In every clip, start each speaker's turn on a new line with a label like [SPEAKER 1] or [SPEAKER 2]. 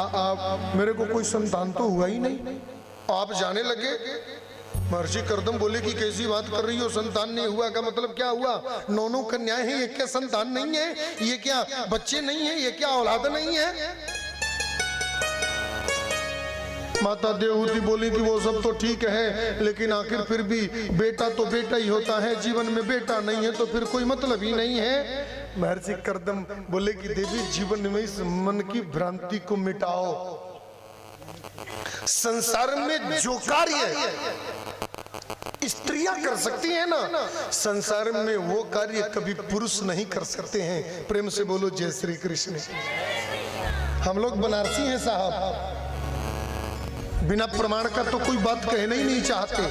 [SPEAKER 1] आप मेरे को कोई संतान तो हुआ ही नहीं। आप जाने लगे। महर्षि कर्दम बोले कि कैसी बात कर रही हो, संतान नहीं हुआ का मतलब क्या हुआ? 9 कन्याएं हैं, ये क्या संतान नहीं है? ये क्या बच्चे नहीं है? ये क्या औलाद नहीं है? माता देवहूति बोली कि वो सब तो ठीक है, लेकिन आखिर फिर भी बेटा तो बेटा ही होता है, जीवन में बेटा नहीं है तो फिर कोई मतलब ही नहीं है। महर्षि कर्दम बोले कि देवी, जीवन में इस मन की भ्रांति को मिटाओ। संसार में जो कार्य स्त्रियां कर सकती हैं ना, संसार में वो कार्य कभी पुरुष नहीं कर सकते हैं। प्रेम से बोलो जय श्री कृष्ण। हम लोग बनारसी हैं साहब, बिना प्रमाण का तो कोई बात कहना ही नहीं चाहते।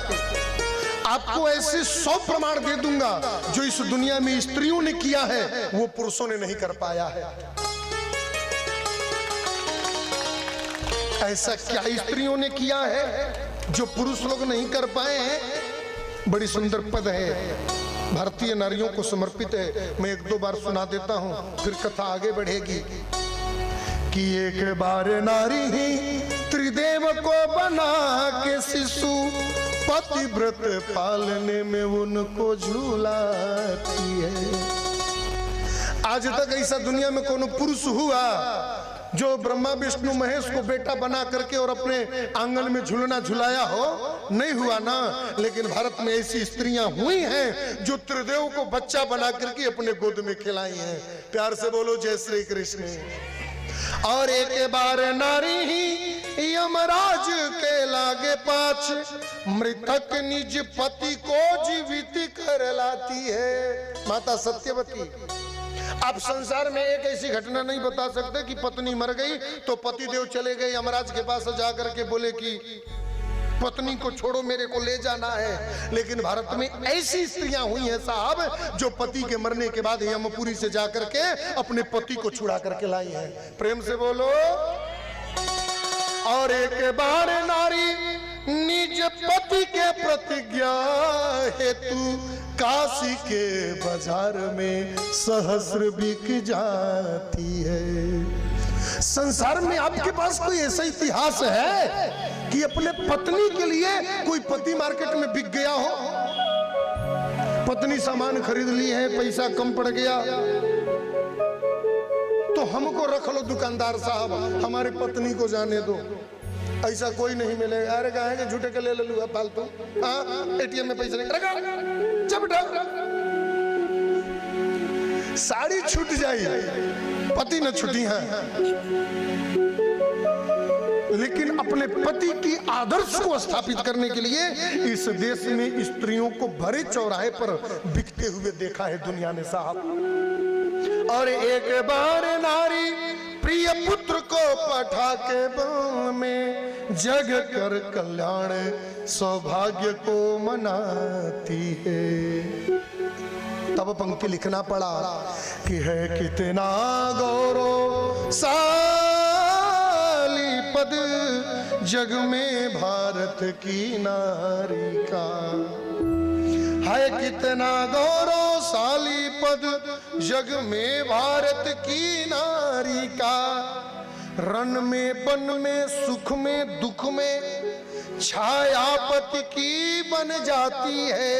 [SPEAKER 1] आपको ऐसे 100 प्रमाण दे दूंगा जो इस दुनिया में स्त्रियों ने किया है वो पुरुषों ने नहीं कर पाया है। ऐसा क्या स्त्रियों ने किया है जो पुरुष लोग नहीं कर पाए हैं? बड़ी सुंदर पद है, भारतीय नारियों को समर्पित है। मैं 1-2 बार सुना देता हूं, फिर कथा आगे बढ़ेगी। कि एक बार नारी ही त्रिदेव को बना के शिशु पतिव्रत पालने में उनको झूलाती है। आज तक ऐसा दुनिया में कोनो पुरुष हुआ जो ब्रह्मा विष्णु महेश को बेटा बना करके और अपने आंगन में झूलना झुलाया हो? नहीं हुआ ना। लेकिन भारत में ऐसी स्त्रियां हुई हैं जो त्रिदेव को बच्चा बना करके अपने गोद में खिलाई हैं। प्यार से बोलो जय श्री कृष्ण। और एक बार नारी ही यमराज के लागे पाछ मृतक निज पति को जीवित कर लाती है। माता सत्यवती, आप संसार में एक ऐसी घटना नहीं बता सकते कि पत्नी मर गई तो पति देव चले गए यमराज के पास जाकर के बोले कि पत्नी को छोड़ो, मेरे को ले जाना है। लेकिन भारत में ऐसी स्त्रियां हुई हैं साहब जो पति के मरने के बाद यमपुरी से जाकर के अपने पति को छुड़ा करके लाई हैं। प्रेम से बोलो। और एक बार नारी निज पति के प्रतिज्ञा हेतु काशी के बाजार में सहस्र बिक जाती है। संसार में आपके पास कोई ऐसा इतिहास है कि अपने पत्नी के लिए कोई पति मार्केट में बिक गया हो? पत्नी सामान खरीद ली है, पैसा कम पड़ गया तो हमको रख लो दुकानदार साहब, हमारी पत्नी को जाने दो। ऐसा कोई नहीं मिलेगा। अरे कहा है कि झूठे के ले लूंगा फालतू, एटीएम में पैसे नहीं रखा, साड़ी छूट जाए, पति न छुटी है। लेकिन अपने पति की आदर्श को स्थापित करने के लिए इस देश में स्त्रियों को भरे चौराहे पर बिकते हुए देखा है दुनिया ने साहब। और एक बार नारी प्रिय पुत्र को पठा के बन में जग कर कल्याण सौभाग्य को मनाती है। तब पंक्ति लिखना पड़ा कि है कितना गौरव साली पद जग में भारत की नारी का। है कितना गौरवशाली पद जग में भारत की नारी का। रण में वन में सुख में दुख में छाया पति की बन जाती है।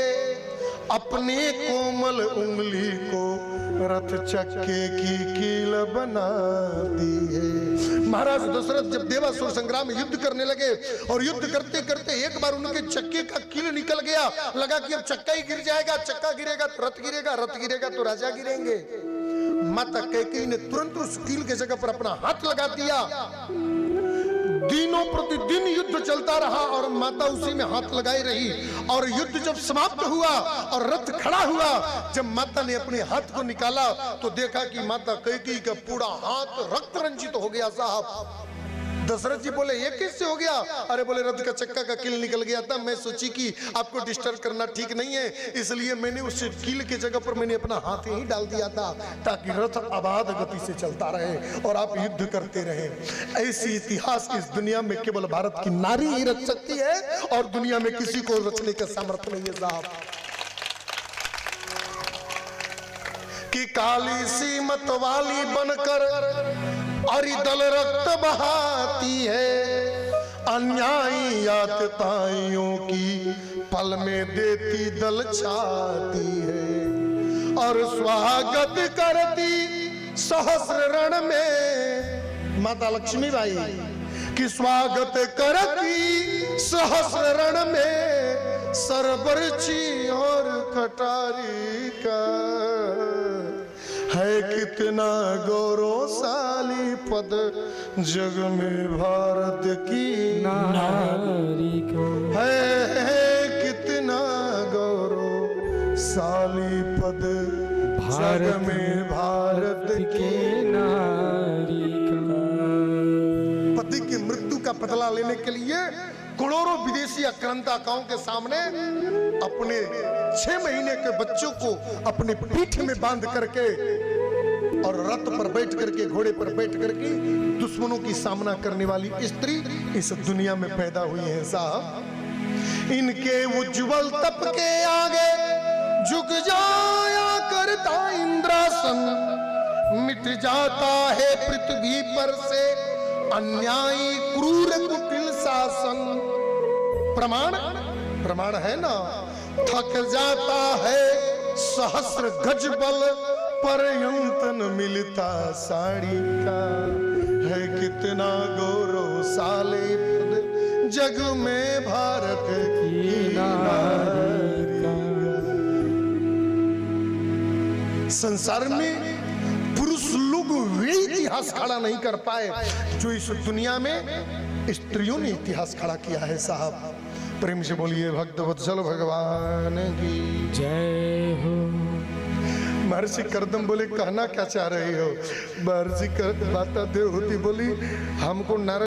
[SPEAKER 1] अपने कोमल उंगली को रथ चक्के की कील बनाती है। महाराज दशरथ जब देवासुर संग्राम में युद्ध करने लगे और युद्ध करते करते एक बार उनके चक्के का कील निकल गया, लगा कि अब चक्का ही गिर जाएगा, चक्का गिरेगा तो रथ गिरेगा, रथ गिरेगा तो राजा गिरेंगे। माता कैकेयी ने तुरंत उस कील के जगह पर अपना हाथ लगा दिया। दिनों प्रतिदिन युद्ध चलता रहा और माता उसी में हाथ लगाई रही। और युद्ध जब समाप्त हुआ और रथ खड़ा हुआ, जब माता ने अपने हाथ को निकाला तो देखा कि माता कैकेयी का पूरा हाथ रक्त रंजित हो गया साहब। दशरथ जी बोले ये किससे हो गया? अरे बोले रथ का चक्का का कील निकल गया था। मैं सोची कि आपको डिस्टर्ब करना ठीक नहीं है, इसलिए मैंने उस कील के जगह पर मैंने अपना हाथ ही डाल दिया था ताकि रथ आबाद गति से चलता रहे और आप युद्ध करते रहे। ऐसी इतिहास इस दुनिया में केवल भारत की नारी ही रच सकती है और दुनिया में किसी को रचने का सामर्थ्य नहीं है साहब। कि काली सी मत वाली बनकर अरिदल रक्त बहाती है, अन्यायी यातताइयों की पल में देती दल छाती है। और स्वागत करती सहस्र रण में माता लक्ष्मीबाई की स्वागत करती सहस्र रण में सरबरची और कटारी का। है कितना गौरवशाली पद जग में भारत की नारी को, है कितना गौरवशाली पद जग में भारत की नारी का। पति की मृत्यु का बदला लेने के लिए करोड़ों विदेशी आक्रांताओं के सामने अपने 6 महीने के बच्चों को अपने पीठ में बांध करके और रथ पर बैठ करके, घोड़े पर बैठ करके दुश्मनों की सामना करने वाली स्त्री इस दुनिया में पैदा हुई है साहब। इनके उज्जवल तप के आगे झुक जाया करता इंद्रासन, मिट जाता है पृथ्वी पर से अन्यायी क्रूर कुटिल शासन। प्रमाण है ना, थक जाता है सहस्र गज बल पर्यंत न मिलता साड़ी का। है कितना गौरवशाली पद जग में भारत की नारी का। संसार में पुरुष लोग वे इतिहास खड़ा नहीं कर पाए जो इस दुनिया में स्त्रियों ने इतिहास खड़ा किया है साहब। प्रेम से बोलिए भक्त वत्सल भगवान की जय हो। महर्षि कर्दम बोले कहना क्या चाह रही हो? महर्षि माता देवहूति बोली हमको नारद